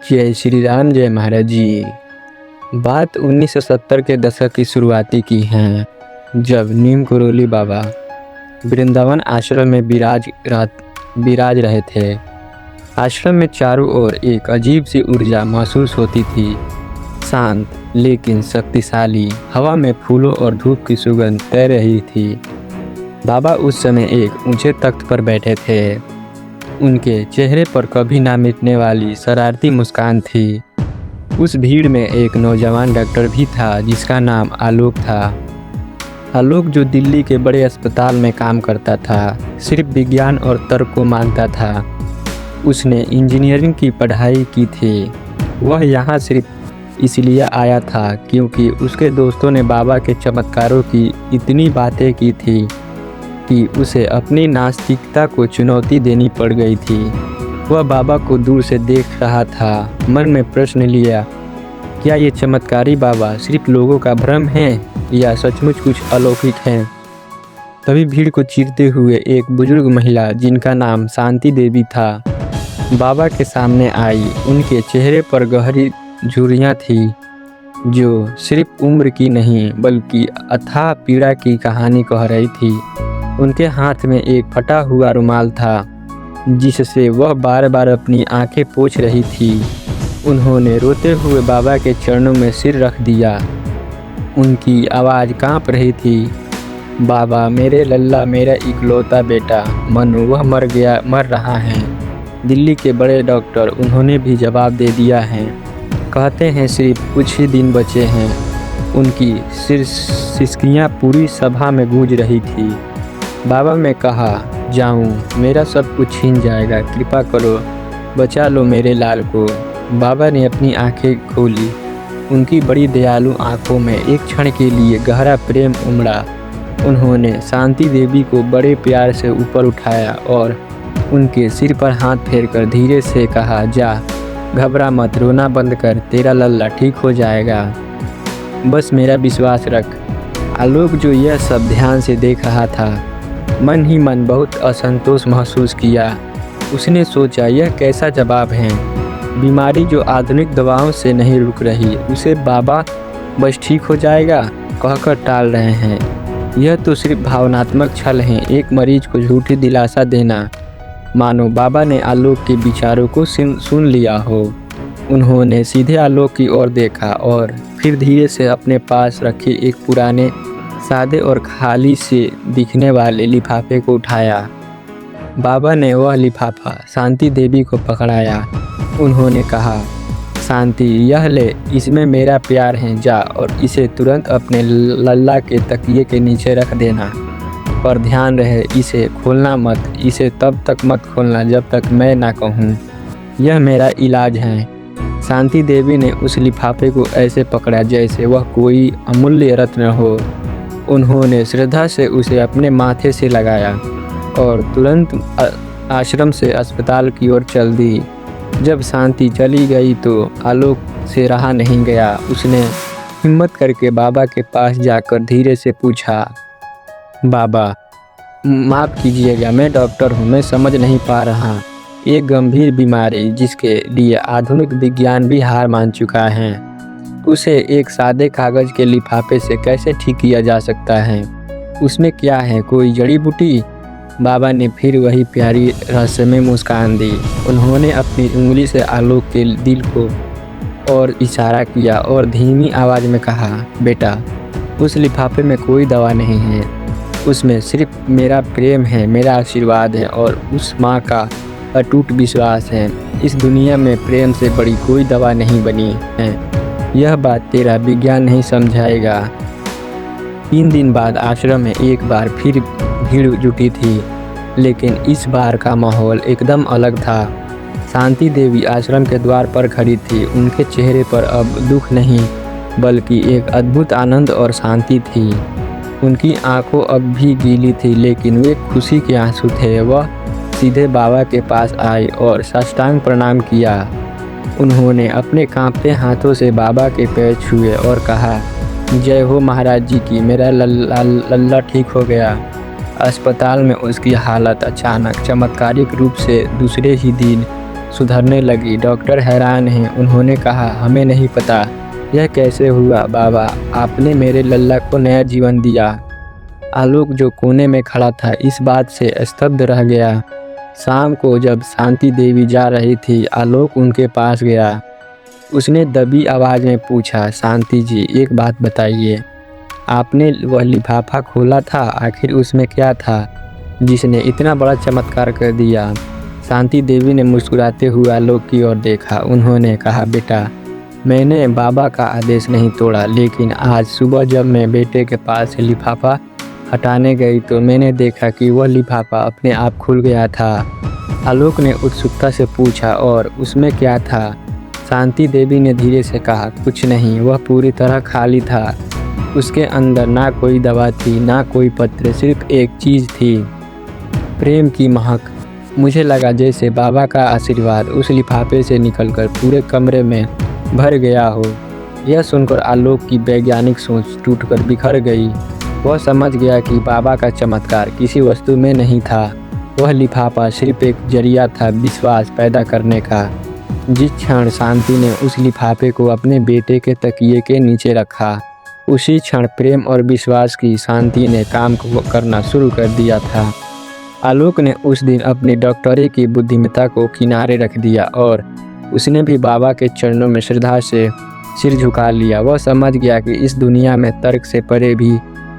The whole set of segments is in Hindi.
जय श्री राम, जय महाराज जी। बात 1970 के दशक की शुरुआती की है, जब नीम करोली बाबा वृंदावन आश्रम में विराज रहे थे। आश्रम में चारों ओर एक अजीब सी ऊर्जा महसूस होती थी, शांत लेकिन शक्तिशाली। हवा में फूलों और धूप की सुगंध तैर रही थी। बाबा उस समय एक ऊंचे तख्त पर बैठे थे। उनके चेहरे पर कभी ना मिटने वाली शरारती मुस्कान थी। उस भीड़ में एक नौजवान डॉक्टर भी था जिसका नाम आलोक था। आलोक जो दिल्ली के बड़े अस्पताल में काम करता था, सिर्फ विज्ञान और तर्क को मानता था। उसने इंजीनियरिंग की पढ़ाई की थी। वह यहाँ सिर्फ इसलिए आया था क्योंकि उसके दोस्तों ने बाबा के चमत्कारों की इतनी बातें की थी कि उसे अपनी नास्तिकता को चुनौती देनी पड़ गई थी। वह बाबा को दूर से देख रहा था, मन में प्रश्न लिया, क्या ये चमत्कारी बाबा सिर्फ लोगों का भ्रम है या सचमुच कुछ अलौकिक है। तभी भीड़ को चीरते हुए एक बुजुर्ग महिला जिनका नाम शांति देवी था, बाबा के सामने आई। उनके चेहरे पर गहरी झुर्रियाँ थी जो सिर्फ उम्र की नहीं बल्कि अथाह पीड़ा की कहानी कह रही थी। उनके हाथ में एक फटा हुआ रुमाल था जिससे वह बार बार अपनी आंखें पोंछ रही थी। उन्होंने रोते हुए बाबा के चरणों में सिर रख दिया। उनकी आवाज़ कांप रही थी, बाबा मेरे लल्ला, मेरा इकलौता बेटा मनु, वह मर रहा है। दिल्ली के बड़े डॉक्टर उन्होंने भी जवाब दे दिया है, कहते हैं सिर्फ कुछ ही दिन बचे हैं। उनकी सिसकियाँ पूरी सभा में गूंज रही थी। बाबा ने कहा, जाऊं, मेरा सब कुछ छीन जाएगा, कृपा करो, बचा लो मेरे लाल को। बाबा ने अपनी आंखें खोली। उनकी बड़ी दयालु आंखों में एक क्षण के लिए गहरा प्रेम उमड़ा। उन्होंने शांति देवी को बड़े प्यार से ऊपर उठाया और उनके सिर पर हाथ फेरकर धीरे से कहा, जा, घबरा मत, रोना बंद कर, तेरा लल्ला ठीक हो जाएगा, बस मेरा विश्वास रख। आलोक जो यह सब ध्यान से देख रहा था, मन ही मन बहुत असंतोष महसूस किया। उसने सोचा, यह कैसा जवाब है। बीमारी जो आधुनिक दवाओं से नहीं रुक रही, उसे बाबा बस ठीक हो जाएगा कहकर टाल रहे हैं। यह तो सिर्फ भावनात्मक छल है, एक मरीज को झूठी दिलासा देना, मानो बाबा ने आलोक के विचारों को सुन लिया हो। उन्होंने सीधे आलोक की ओर देखा और फिर धीरे से अपने पास रखे एक पुराने, सादे और खाली से दिखने वाले लिफाफे को उठाया। बाबा ने वह लिफाफा शांति देवी को पकड़ाया। उन्होंने कहा, शांति, यह ले, इसमें मेरा प्यार है, जा और इसे तुरंत अपने लल्ला के तकिए के नीचे रख देना, पर ध्यान रहे इसे खोलना मत। इसे तब तक मत खोलना जब तक मैं ना कहूँ। यह मेरा इलाज है। शांति देवी ने उस लिफाफे को ऐसे पकड़ा जैसे वह कोई अमूल्य रत्न हो। उन्होंने श्रद्धा से उसे अपने माथे से लगाया और तुरंत आश्रम से अस्पताल की ओर चल दी। जब शांति चली गई तो आलोक से रहा नहीं गया। उसने हिम्मत करके बाबा के पास जाकर धीरे से पूछा, बाबा माफ़ कीजिएगा, मैं डॉक्टर हूँ, मैं समझ नहीं पा रहा। एक गंभीर बीमारी जिसके लिए आधुनिक विज्ञान भी हार मान चुका है, उसे एक सादे कागज़ के लिफाफे से कैसे ठीक किया जा सकता है। उसमें क्या है, कोई जड़ी बूटी। बाबा ने फिर वही प्यारी रहस्यमय मुस्कान दी। उन्होंने अपनी उंगली से आलोक के दिल को और इशारा किया और धीमी आवाज़ में कहा, बेटा, उस लिफाफे में कोई दवा नहीं है, उसमें सिर्फ मेरा प्रेम है, मेरा आशीर्वाद है और उस माँ का अटूट विश्वास है। इस दुनिया में प्रेम से बड़ी कोई दवा नहीं बनी है। यह बात तेरा विज्ञान नहीं समझाएगा। 3 दिन बाद आश्रम में एक बार फिर भीड़ जुटी थी, लेकिन इस बार का माहौल एकदम अलग था। शांति देवी आश्रम के द्वार पर खड़ी थी। उनके चेहरे पर अब दुख नहीं बल्कि एक अद्भुत आनंद और शांति थी। उनकी आंखों अब भी गीली थी लेकिन वे खुशी के आंसू थे। वह सीधे बाबा के पास आई और साष्टांग प्रणाम किया। उन्होंने अपने कांपते हाथों से बाबा के पैर छुए और कहा, जय हो महाराज जी की, मेरा लल्ला ठीक हो गया। अस्पताल में उसकी हालत अचानक चमत्कारिक रूप से दूसरे ही दिन सुधरने लगी। डॉक्टर हैरान हैं। उन्होंने कहा, हमें नहीं पता यह कैसे हुआ बाबा, आपने मेरे लल्ला को नया जीवन दिया। आलोक जो कोने में खड़ा था इस बात से स्तब्ध रह गया। शाम को जब शांति देवी जा रही थी, आलोक उनके पास गया। उसने दबी आवाज़ में पूछा, शांति जी एक बात बताइए, आपने वह लिफाफा खोला था, आखिर उसमें क्या था जिसने इतना बड़ा चमत्कार कर दिया? शांति देवी ने मुस्कुराते हुए आलोक की ओर देखा। उन्होंने कहा, बेटा मैंने बाबा का आदेश नहीं तोड़ा, लेकिन आज सुबह जब मैं बेटे के पास से लिफाफा हटाने गई तो मैंने देखा कि वह लिफाफा अपने आप खुल गया था। आलोक ने उत्सुकता से पूछा, और उसमें क्या था? शांति देवी ने धीरे से कहा, कुछ नहीं, वह पूरी तरह खाली था। उसके अंदर ना कोई दवा थी, ना कोई पत्र, सिर्फ एक चीज़ थी, प्रेम की महक। मुझे लगा जैसे बाबा का आशीर्वाद उस लिफाफे से निकलकर पूरे कमरे में भर गया हो। यह सुनकर आलोक की वैज्ञानिक सोच टूटकर बिखर गई। वह समझ गया कि बाबा का चमत्कार किसी वस्तु में नहीं था, वह लिफाफा सिर्फ एक जरिया था विश्वास पैदा करने का। जिस क्षण शांति ने उस लिफाफे को अपने बेटे के तकिए के नीचे रखा, उसी क्षण प्रेम और विश्वास की शांति ने काम करना शुरू कर दिया था। आलोक ने उस दिन अपनी डॉक्टरी की बुद्धिमत्ता को किनारे रख दिया और उसने भी बाबा के चरणों में श्रद्धा से सिर झुका लिया। वह समझ गया कि इस दुनिया में तर्क से परे भी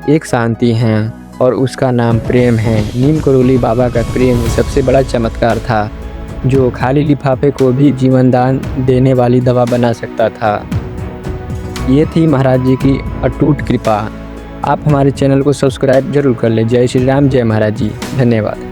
एक शांति है और उसका नाम प्रेम है। नीम करोली बाबा का प्रेम सबसे बड़ा चमत्कार था, जो खाली लिफाफे को भी जीवनदान देने वाली दवा बना सकता था। ये थी महाराज जी की अटूट कृपा। आप हमारे चैनल को सब्सक्राइब जरूर कर लें। जय श्री राम, जय महाराज जी। धन्यवाद।